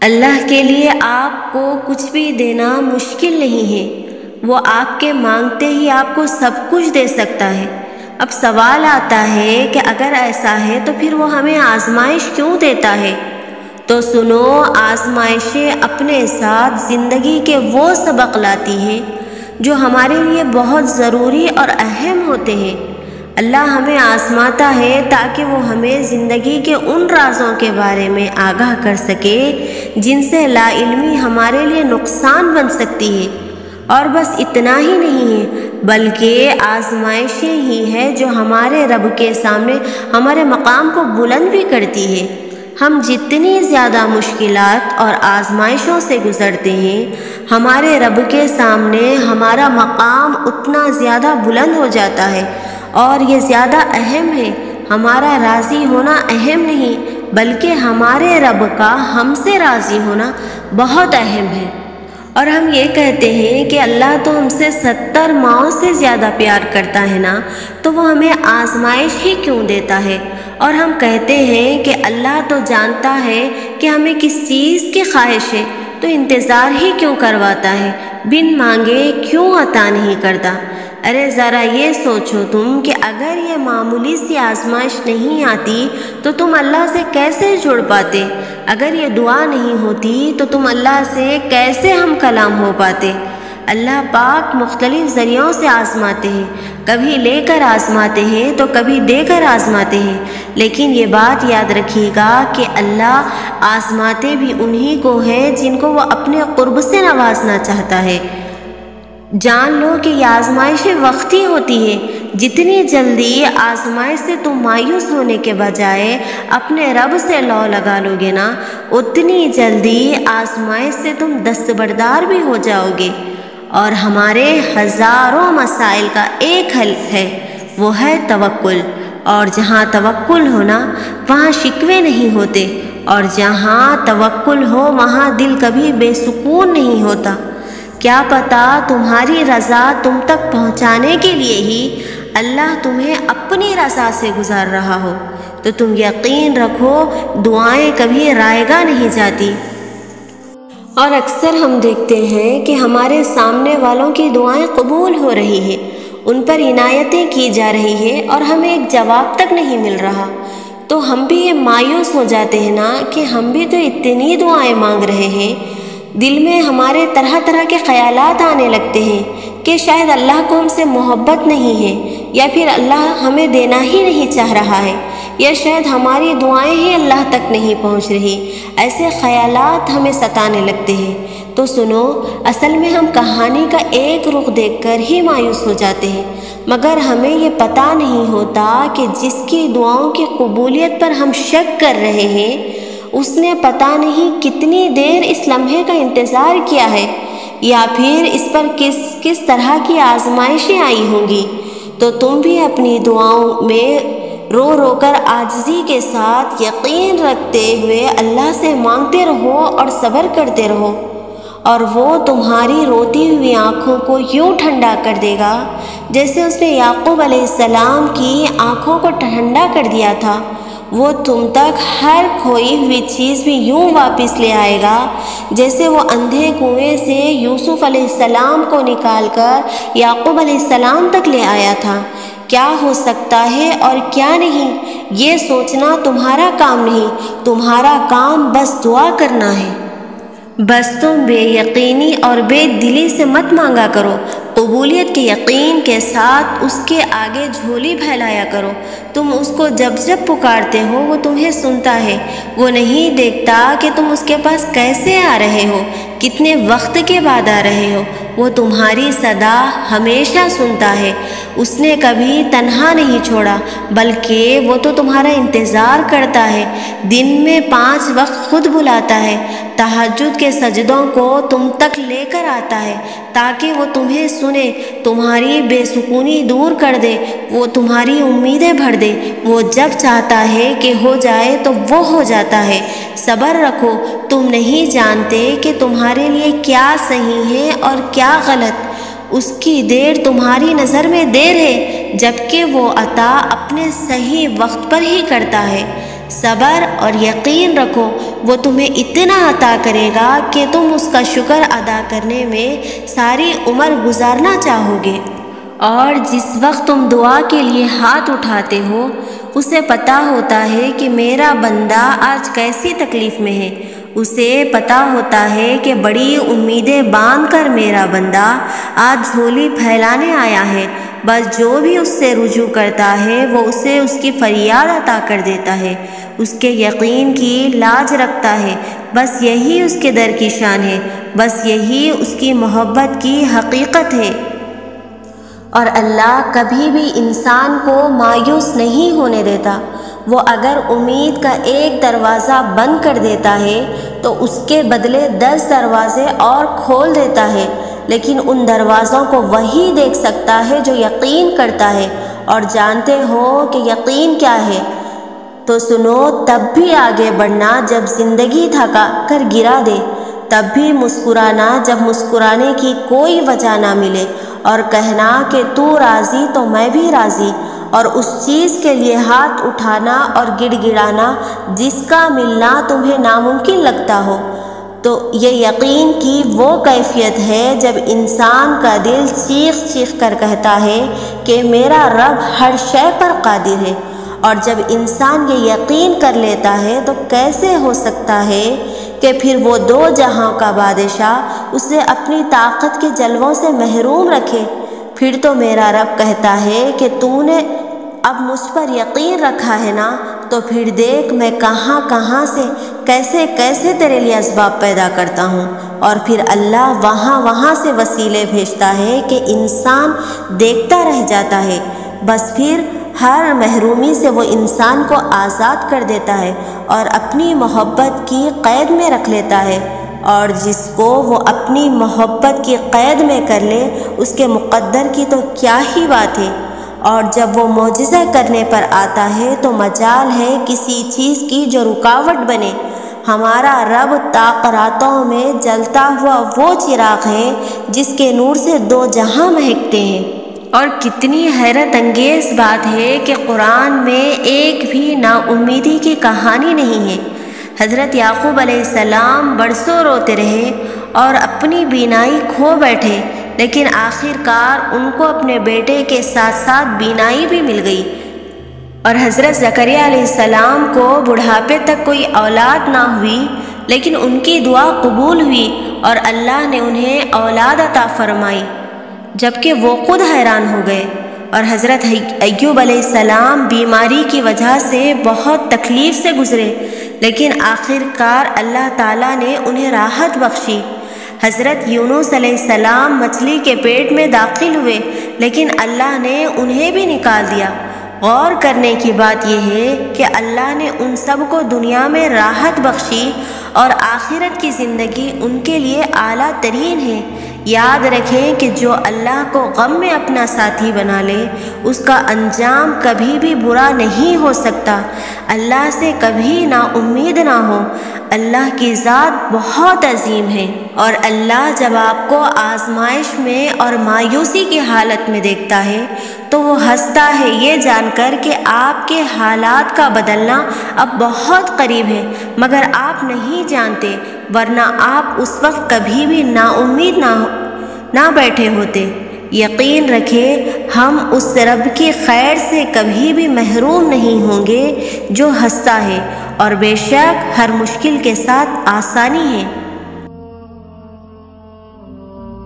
اللہ کے لیے آپ کو کچھ بھی دینا مشکل نہیں ہے، وہ آپ کے مانگتے ہی آپ کو سب کچھ دے سکتا ہے۔ اب سوال آتا ہے کہ اگر ایسا ہے تو پھر وہ ہمیں آزمائش کیوں دیتا ہے؟ تو سنو، آزمائشیں اپنے ساتھ زندگی کے وہ سبق لاتی ہیں جو ہمارے لیے بہت ضروری اور اہم ہوتے ہیں۔ اللہ ہمیں آزماتا ہے تاکہ وہ ہمیں زندگی کے ان رازوں کے بارے میں آگاہ کر سکے جن سے لا علمی ہمارے لیے نقصان بن سکتی ہے۔ اور بس اتنا ہی نہیں ہے، بلکہ آزمائشیں ہی ہے جو ہمارے رب کے سامنے ہمارے مقام کو بلند بھی کرتی ہے۔ ہم جتنی زیادہ مشکلات اور آزمائشوں سے گزرتے ہیں، ہمارے رب کے سامنے ہمارا مقام اتنا زیادہ بلند ہو جاتا ہے۔ اور یہ زیادہ اہم ہے، ہمارا راضی ہونا اہم نہیں بلکہ ہمارے رب کا ہم سے راضی ہونا بہت اہم ہے۔ اور ہم یہ کہتے ہیں کہ اللہ تو ہم سے 70 ماؤں سے زیادہ پیار کرتا ہے نا، تو وہ ہمیں آزمائش ہی کیوں دیتا ہے؟ اور ہم کہتے ہیں کہ اللہ تو جانتا ہے کہ ہمیں کس چیز کی خواہش ہے، تو انتظار ہی کیوں کرواتا ہے، بن مانگے کیوں عطا نہیں کرتا؟ ارے ذرا یہ سوچو تم کہ اگر یہ معمولی سی آزمائش نہیں آتی تو تم اللہ سے کیسے جڑ پاتے؟ اگر یہ دعا نہیں ہوتی تو تم اللہ سے کیسے ہم کلام ہو پاتے؟ اللہ پاک مختلف ذریعوں سے آزماتے ہیں، کبھی لے کر آزماتے ہیں تو کبھی دے کر آزماتے ہیں، لیکن یہ بات یاد رکھیے گا کہ اللہ آزماتے بھی انہی کو ہیں جن کو وہ اپنے قرب سے نوازنا چاہتا ہے۔ جان لو کہ یہ آزمائشیں وقتی ہوتی ہے۔ جتنی جلدی آزمائش سے تم مایوس ہونے کے بجائے اپنے رب سے لو لگا لو گے نا، اتنی جلدی آزمائش سے تم دستبردار بھی ہو جاؤ گے۔ اور ہمارے ہزاروں مسائل کا ایک حل ہے، وہ ہے توکل۔ اور جہاں توکل ہونا وہاں شکوے نہیں ہوتے، اور جہاں توکل ہو وہاں دل کبھی بے سکون نہیں ہوتا۔ کیا پتہ تمہاری رضا تم تک پہنچانے کے لیے ہی اللہ تمہیں اپنی رضا سے گزار رہا ہو، تو تم یقین رکھو دعائیں کبھی رائگاں نہیں جاتی۔ اور اکثر ہم دیکھتے ہیں کہ ہمارے سامنے والوں کی دعائیں قبول ہو رہی ہیں، ان پر عنایتیں کی جا رہی ہیں، اور ہمیں ایک جواب تک نہیں مل رہا، تو ہم بھی یہ مایوس ہو جاتے ہیں نا کہ ہم بھی تو اتنی دعائیں مانگ رہے ہیں۔ دل میں ہمارے طرح طرح کے خیالات آنے لگتے ہیں کہ شاید اللہ کو ہم سے محبت نہیں ہے، یا پھر اللہ ہمیں دینا ہی نہیں چاہ رہا ہے، یا شاید ہماری دعائیں ہی اللہ تک نہیں پہنچ رہی۔ ایسے خیالات ہمیں ستانے لگتے ہیں۔ تو سنو، اصل میں ہم کہانی کا ایک رخ دیکھ کر ہی مایوس ہو جاتے ہیں، مگر ہمیں یہ پتہ نہیں ہوتا کہ جس کی دعاؤں کی قبولیت پر ہم شک کر رہے ہیں، اس نے پتہ نہیں کتنی دیر اس لمحے کا انتظار کیا ہے، یا پھر اس پر کس طرح کی آزمائشیں آئی ہوں گی۔ تو تم بھی اپنی دعاؤں میں رو رو کر عاجزی کے ساتھ یقین رکھتے ہوئے اللہ سے مانگتے رہو اور صبر کرتے رہو، اور وہ تمہاری روتی ہوئی آنکھوں کو یوں ٹھنڈا کر دے گا جیسے اس نے یعقوب علیہ السلام کی آنکھوں کو ٹھنڈا کر دیا تھا۔ وہ تم تک ہر کھوئی ہوئی چیز بھی یوں واپس لے آئے گا جیسے وہ اندھے کنویں سے یوسف علیہ السلام کو نکال کر یعقوب علیہ السلام تک لے آیا تھا۔ کیا ہو سکتا ہے اور کیا نہیں، یہ سوچنا تمہارا کام نہیں، تمہارا کام بس دعا کرنا ہے۔ بس تم بے یقینی اور بے دلی سے مت مانگا کرو، قبولیت کے یقین کے ساتھ اس کے آگے جھولی پھیلایا کرو۔ تم اس کو جب جب پکارتے ہو وہ تمہیں سنتا ہے، وہ نہیں دیکھتا کہ تم اس کے پاس کیسے آ رہے ہو، کتنے وقت کے بعد آ رہے ہو، وہ تمہاری صدا ہمیشہ سنتا ہے۔ اس نے کبھی تنہا نہیں چھوڑا، بلکہ وہ تو تمہارا انتظار کرتا ہے، دن میں 5 وقت خود بلاتا ہے، تہجد کے سجدوں کو تم تک لے کر آتا ہے تاکہ وہ تمہیں سنے، تمہاری بے سکونی دور کر دے، وہ تمہاری امیدیں بھر دے۔ وہ جب چاہتا ہے کہ ہو جائے تو وہ ہو جاتا ہے۔ صبر رکھو، تم نہیں جانتے کہ تمہارے لیے کیا صحیح ہے اور کیا غلط۔ اس کی دیر تمہاری نظر میں دیر ہے، جبکہ وہ عطا اپنے صحیح وقت پر ہی کرتا ہے۔ صبر اور یقین رکھو، وہ تمہیں اتنا عطا کرے گا کہ تم اس کا شکر ادا کرنے میں ساری عمر گزارنا چاہو گے۔ اور جس وقت تم دعا کے لیے ہاتھ اٹھاتے ہو، اسے پتہ ہوتا ہے کہ میرا بندہ آج کیسی تکلیف میں ہے، اسے پتہ ہوتا ہے کہ بڑی امیدیں باندھ کر میرا بندہ آج جھولی پھیلانے آیا ہے، بس جو بھی اس سے رجوع کرتا ہے وہ اسے اس کی فریاد عطا کر دیتا ہے، اس کے یقین کی لاج رکھتا ہے، بس یہی اس کے در کی شان ہے، بس یہی اس کی محبت کی حقیقت ہے۔ اور اللہ کبھی بھی انسان کو مایوس نہیں ہونے دیتا، وہ اگر امید کا ایک دروازہ بند کر دیتا ہے تو اس کے بدلے 10 دروازے اور کھول دیتا ہے، لیکن ان دروازوں کو وہی دیکھ سکتا ہے جو یقین کرتا ہے۔ اور جانتے ہو کہ یقین کیا ہے تو سنو، تب بھی آگے بڑھنا جب زندگی تھکا کر گرا دے، تب بھی مسکرانا جب مسکرانے کی کوئی وجہ نہ ملے، اور کہنا کہ تو راضی تو میں بھی راضی، اور اس چیز کے لیے ہاتھ اٹھانا اور گڑ گڑانا جس کا ملنا تمہیں ناممکن لگتا ہو۔ تو یہ یقین کی وہ کیفیت ہے جب انسان کا دل چیخ چیخ کر کہتا ہے کہ میرا رب ہر شے پر قادر ہے۔ اور جب انسان یہ یقین کر لیتا ہے تو کیسے ہو سکتا ہے کہ پھر وہ 2 جہاں کا بادشاہ اسے اپنی طاقت کے جلووں سے محروم رکھے؟ پھر تو میرا رب کہتا ہے کہ تو نے اب مجھ پر یقین رکھا ہے نا، تو پھر دیکھ میں کہاں کہاں سے کیسے کیسے تیرے لیے اسباب پیدا کرتا ہوں، اور پھر اللہ وہاں وہاں سے وسیلے بھیجتا ہے کہ انسان دیکھتا رہ جاتا ہے، بس پھر ہر محرومی سے وہ انسان کو آزاد کر دیتا ہے اور اپنی محبت کی قید میں رکھ لیتا ہے، اور جس کو وہ اپنی محبت کی قید میں کر لے اس کے مقدر کی تو کیا ہی بات ہے۔ اور جب وہ معجزہ کرنے پر آتا ہے تو مجال ہے کسی چیز کی جو رکاوٹ بنے۔ ہمارا رب تاقراتوں میں جلتا ہوا وہ چراغ ہے جس کے نور سے 2 جہاں مہکتے ہیں۔ اور کتنی حیرت انگیز بات ہے کہ قرآن میں ایک بھی نا امیدی کی کہانی نہیں ہے۔ حضرت یعقوب علیہ السلام برسوں روتے رہے اور اپنی بینائی کھو بیٹھے، لیکن آخر کار ان کو اپنے بیٹے کے ساتھ ساتھ بینائی بھی مل گئی۔ اور حضرت زکریا علیہ السلام کو بڑھاپے تک کوئی اولاد نہ ہوئی، لیکن ان کی دعا قبول ہوئی اور اللہ نے انہیں اولاد عطا فرمائی، جبکہ وہ خود حیران ہو گئے۔ اور حضرت ایوب علیہ السلام بیماری کی وجہ سے بہت تکلیف سے گزرے، لیکن آخر کار اللہ تعالیٰ نے انہیں راحت بخشی۔ حضرت یونس علیہ السلام مچھلی کے پیٹ میں داخل ہوئے، لیکن اللہ نے انہیں بھی نکال دیا۔ غور کرنے کی بات یہ ہے کہ اللہ نے ان سب کو دنیا میں راحت بخشی اور آخرت کی زندگی ان کے لیے اعلیٰ ترین ہے۔ یاد رکھیں کہ جو اللہ کو غم میں اپنا ساتھی بنا لے اس کا انجام کبھی بھی برا نہیں ہو سکتا۔ اللہ سے کبھی نا امید نہ ہو، اللہ کی ذات بہت عظیم ہے، اور اللہ جب آپ کو آزمائش میں اور مایوسی کی حالت میں دیکھتا ہے تو وہ ہنستا ہے یہ جان کر کہ آپ کے حالات کا بدلنا اب بہت قریب ہے، مگر آپ نہیں جانتے، ورنہ آپ اس وقت کبھی بھی نا امید نہ بیٹھے ہوتے۔ یقین رکھیں ہم اس رب کی خیر سے کبھی بھی محروم نہیں ہوں گے جو ہنستا ہے، اور بے شک ہر مشکل کے ساتھ آسانی ہے۔